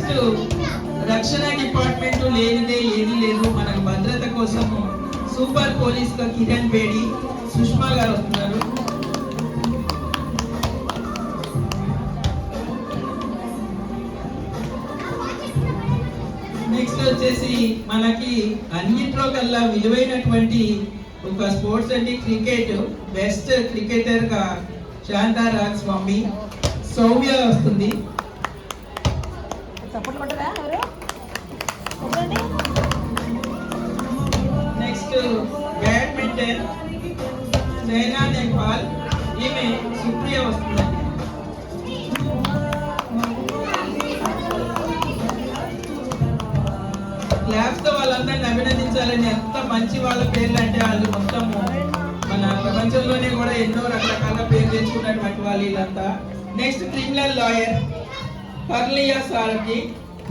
Next రక్షణ department లేనిదే ఏది లేదు. మనకు భద్రత కోసం సూపర్ పోలీస్ గా కిరణ్ బేడి, సుష్మా గారు వస్తున్నారు. నెక్స్ట్ వచ్చేసి మనకి అన్నింటిలో కల్లా విలువైనటువంటి ఒక స్పోర్ట్స్ అంటే క్రికెట్ బెస్ట్ క్రికెటర్ గా శాంతారాజ్ స్వామి, సౌమ్య వస్తుంది. నెక్స్ట్ బ్యాడ్మింటన్ సైనా నెహ్వాల్, ఈమె సుప్రియ వస్తుంది. క్లాస్ తో వాళ్ళందరినీ అభినందించాలని, ఎంత మంచి వాళ్ళ పేర్లు అంటే వాళ్ళు మొత్తము మన ప్రపంచంలోనే కూడా ఎన్నో రకరకాల పేర్లు తెచ్చుకున్నటువంటి వాళ్ళు వీళ్ళంతా. నెక్స్ట్ క్రిమినల్ లాయర్ పర్లియా సారథి,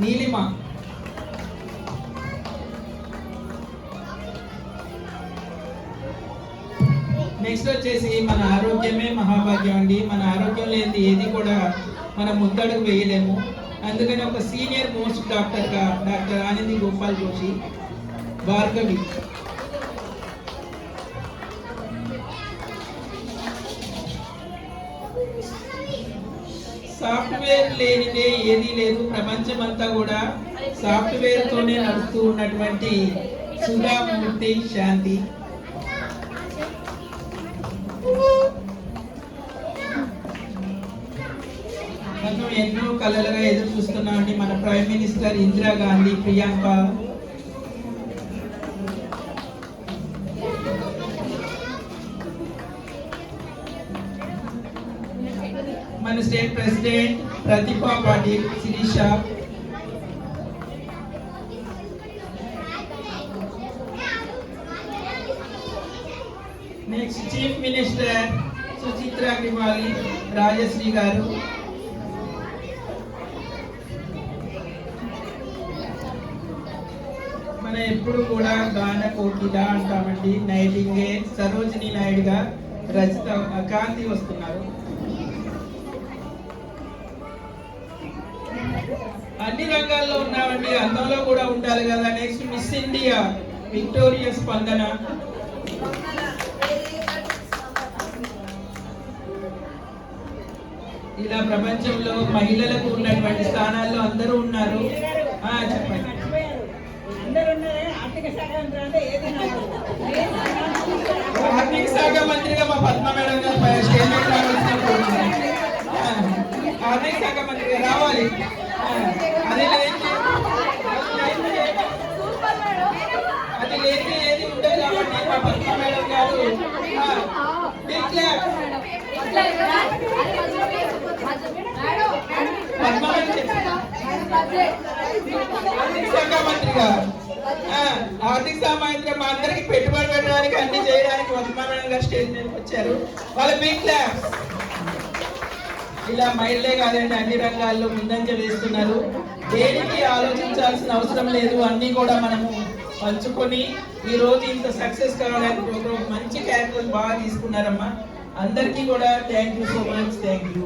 నీలిమ. నెక్స్ట్ వచ్చేసి మన ఆరోగ్యమే మహాభాగ్యం అండి. మన ఆరోగ్యం లేనిది ఏది కూడా మనం ముందడుగు వేయలేము. అందుకని ఒక సీనియర్ మోస్ట్ డాక్టర్ గా డాక్టర్ ఆనంది గోపాల్ జోషి, భార్గవి. సాఫ్ట్వేర్ లేనిదే ఏది లేదు. ప్రపంచమంతా కూడా సాఫ్ట్వేర్ తోనే నడుస్తూ ఉన్నటువంటి సుధామూర్తి శాంతి. మనం ఎన్నో కళలుగా ఎదురు చూస్తున్నామండి. మన ప్రైమ్ మినిస్టర్ ఇందిరా గాంధీ, ప్రియాంక. మన state president Pratibha Patil, Shirisha. Next chief minister Suchitra గివాలి, రాజశ్రీ గారు. మన ఎప్పుడు కూడా గాన కోకిల అంటామండి. నైటింగేల్, సరోజిని నాయుడు గారు, రజిత, కాంతి వస్తున్నారు. అన్ని రంగాల్లో ఉన్నామండి, అందంలో కూడా ఉండాలి కదా. నెక్స్ట్ మిస్ ఇండియా విక్టోరియా స్పందన. ఇలా ప్రపంచంలో మహిళలకు ఉన్నటువంటి స్థానాల్లో అందరూ ఉన్నారు. చెప్పండి. ఆర్థిక శాఖ మంత్రిగా మా పద్మ మేడం గారు స్టేట్మెంట్ రావాల్సినప్పుడు ఆర్థిక శాఖ మంత్రిగా రావాలి. అది లేని ఏది ఉండదు కాబట్టి మా పద్మ మేడం గారు ఆర్థిక శాఖ మంత్రి మా అందరికి పెట్టుబడి పెట్టడానికి అన్ని చేయడానికి పద్మా మేడం గారు స్టేజ్ మీదకి వచ్చారు. వాళ్ళ బిగ్ క్లాస్. ఇలా మహిళలే కాదండి, అన్ని రంగాల్లో ముందంజ వేస్తున్నారు. దేనికి ఆలోచించాల్సిన అవసరం లేదు. అన్ని కూడా మనము పంచుకొని ఈ రోజు ఇంత సక్సెస్ కావడానికి ప్రోగ్రామ్ మంచి క్యారెక్టర్స్ బాగా తీసుకున్నారమ్మా. అందరికీ కూడా thank you so much. Thank you.